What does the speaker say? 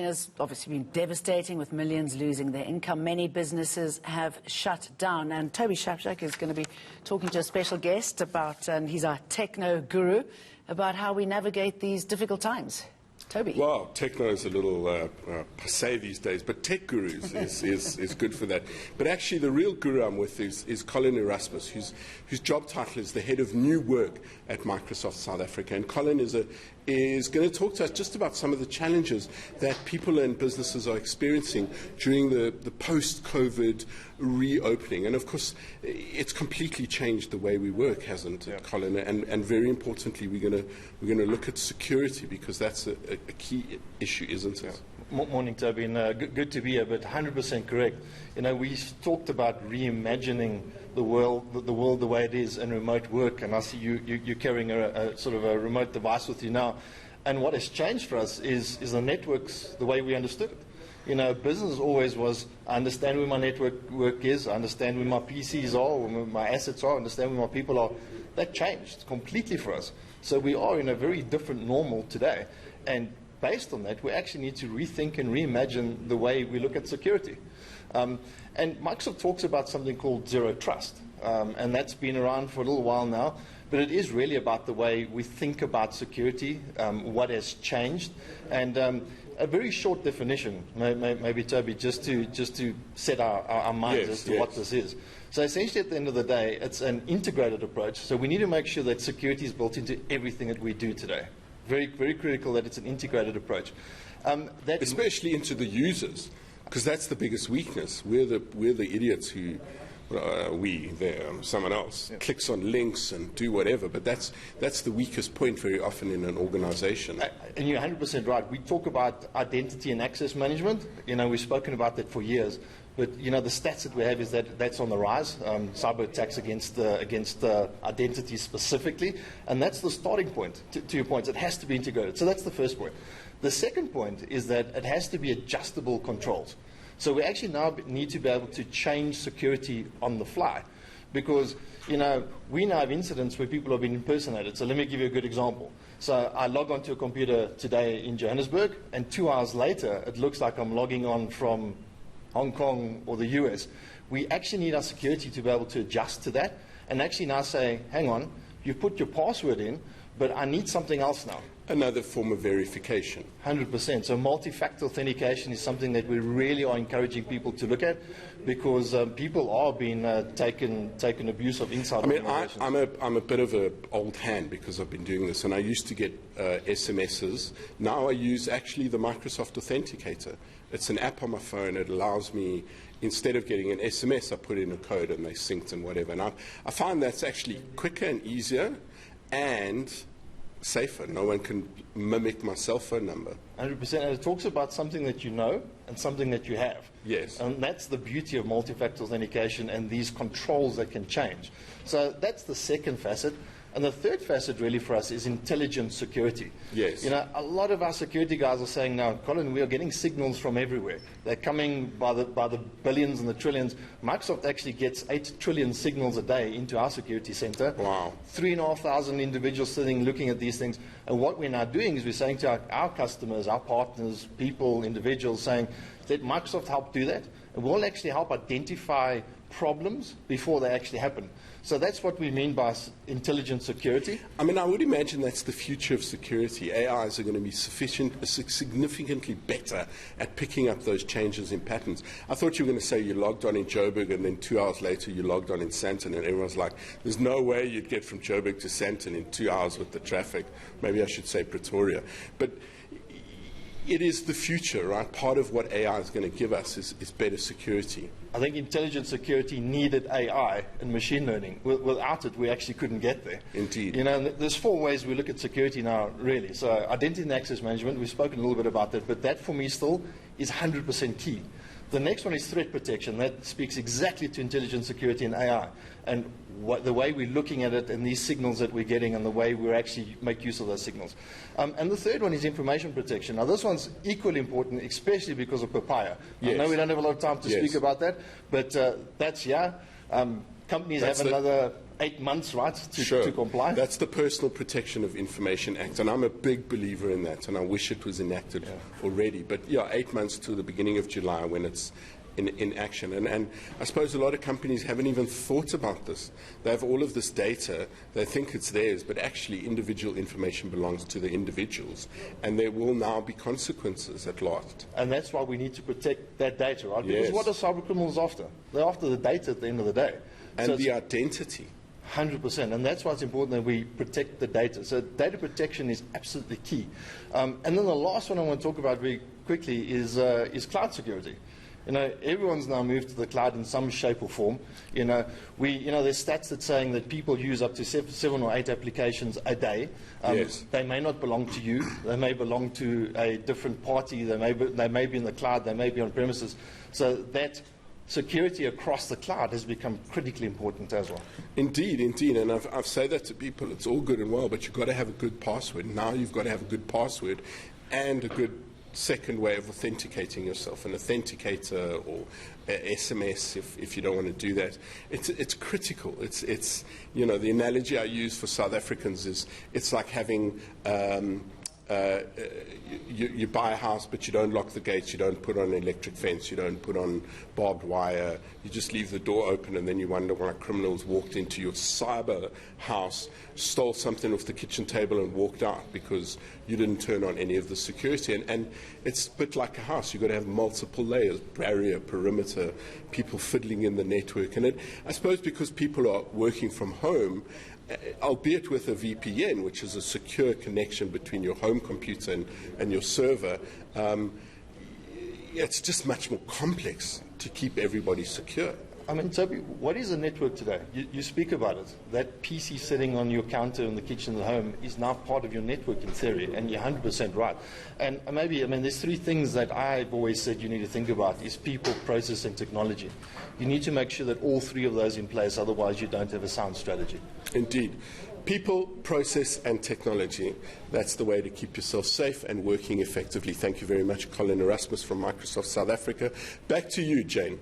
has obviously been devastating, with millions losing their income. Many businesses have shut down. And Toby Shapshak is going to be talking to a special guest about, and he's our techno guru, about how we navigate these difficult times. Toby. Well, techno is a little passé these days, but tech gurus is good for that. But actually, the real guru I'm with is Colin Erasmus, whose job title is the head of new work at Microsoft South Africa. And Colin is going to talk to us just about some of the challenges that people and businesses are experiencing during the post-COVID reopening. And of course, it's completely changed the way we work, hasn't it, Colin? And very importantly, we're going to look at security, because that's a key issue, isn't it? Morning, Toby, and good to be here, but 100% correct. You know, we talked about reimagining the world the way it is in remote work, and I see you're carrying a sort of a remote device with you now. And what has changed for us is the networks the way we understood it. You know, business always was, I understand where my work is, I understand where my PCs are, where my assets are, I understand where my people are. That changed completely for us. So we are in a very different normal today. And based on that, we actually need to rethink and reimagine the way we look at security. And Microsoft talks about something called zero trust, and that's been around for a little while now. But it is really about the way we think about security, what has changed, and a very short definition, maybe Toby, just to set our minds as to what this is. So essentially, at the end of the day, it's an integrated approach. So we need to make sure that security is built into everything that we do today. Very, very critical that it's an integrated approach. Especially into the users, because that's the biggest weakness. We're the idiots who, someone else, clicks on links and do whatever, but that's the weakest point very often in an organization. And you're 100% right. We talk about identity and access management. You know, we've spoken about that for years. But you know, the stats that we have is that that's on the rise. Cyber attacks against identity specifically, and that's the starting point. To your point, it has to be integrated. So that's the first point. The second point is that it has to be adjustable controls. So we actually now need to be able to change security on the fly, because you know, we now have incidents where people have been impersonated. So let me give you a good example. So I log onto a computer today in Johannesburg, and 2 hours later, it looks like I'm logging on from Hong Kong or the US. We actually need our security to be able to adjust to that and actually now say, hang on, you've put your password in, but I need something else now. Another form of verification. 100%. So multi-factor authentication is something that we really are encouraging people to look at, because people are being taken abuse of inside organizations. I'm a bit of an old hand because I've been doing this, and I used to get SMSs. Now I use actually the Microsoft Authenticator. It's an app on my phone. It allows me, instead of getting an SMS, I put in a code and they synced and whatever. And I find that's actually quicker and easier and safer. No one can mimic my cell phone number. 100%. And it talks about something that you know and something that you have. Yes. And that's the beauty of multi-factor authentication and these controls that can change. So that's the second facet. And the third facet really for us is intelligent security. Yes. You know, a lot of our security guys are saying now, Colin, we are getting signals from everywhere. They're coming by the billions and the trillions. Microsoft actually gets 8 trillion signals a day into our security center. Wow. 3,500 individuals sitting looking at these things. And what we're now doing is we're saying to our customers, our partners, people, individuals, saying, let Microsoft help do that. And we'll actually help identify problems before they actually happen. So that's what we mean by intelligent security. I mean, I would imagine that's the future of security. AIs are going to be significantly better at picking up those changes in patterns. I thought you were going to say you logged on in Joburg and then 2 hours later you logged on in Sandton, and everyone's like, there's no way you'd get from Joburg to Sandton in 2 hours with the traffic. Maybe I should say Pretoria. But it is the future, right? Part of what AI is going to give us is better security. I think intelligent security needed AI and machine learning. Without it, we actually couldn't get there. Indeed. You know, there's 4 ways we look at security now, really. So identity and access management, we've spoken a little bit about that, but that for me still is 100% key. The next one is threat protection. That speaks exactly to intelligent security and AI, and the way we're looking at it and these signals that we're getting and the way we actually make use of those signals. And the third one is information protection. Now, this one's equally important, especially because of Papaya. Yes. I know we don't have a lot of time to speak about that, but that's, companies have 8 months, right, Sure. to comply? That's the Personal Protection of Information Act, and I'm a big believer in that, and I wish it was enacted already. But yeah, 8 months to the beginning of July when it's in action. And I suppose a lot of companies haven't even thought about this. They have all of this data, they think it's theirs, but actually individual information belongs to the individuals, and there will now be consequences at last. And that's why we need to protect that data, right? Yes. Because what are cyber criminals after? They're after the data at the end of the day. And So the it's identity. 100%, and that's why it's important that we protect the data. So data protection is absolutely key. And then the last one I want to talk about very quickly is cloud security. You know, everyone's now moved to the cloud in some shape or form. You know, there's stats that saying that people use up to 7 or 8 applications a day. Yes. They may not belong to you. They may belong to a different party. They may be in the cloud. They may be on premises. So that security across the cloud has become critically important as well. Indeed, indeed, and I've said that to people. It's all good and well, but you've got to have a good password. Now you've got to have a good password and a good second way of authenticating yourself, an authenticator or SMS if you don't want to do that. It's critical. It's you know, the analogy I use for South Africans is it's like having you buy a house, but you don't lock the gates, you don't put on an electric fence, you don't put on barbed wire, you just leave the door open, and then you wonder why criminals walked into your cyber house, stole something off the kitchen table and walked out because you didn't turn on any of the security. And it's a bit like a house. You've got to have multiple layers, barrier, perimeter, people fiddling in the network. And I suppose because people are working from home, albeit with a VPN, which is a secure connection between your home computer and your server, it's just much more complex to keep everybody secure. I mean, Toby, what is a network today? You speak about it. That PC sitting on your counter in the kitchen at home is now part of your network in theory, and you're 100% right. And maybe, I mean, there's 3 things that I've always said you need to think about is people, process, and technology. You need to make sure that all 3 of those in place, otherwise you don't have a sound strategy. Indeed. People, process, and technology. That's the way to keep yourself safe and working effectively. Thank you very much, Colin Erasmus from Microsoft South Africa. Back to you, Jane.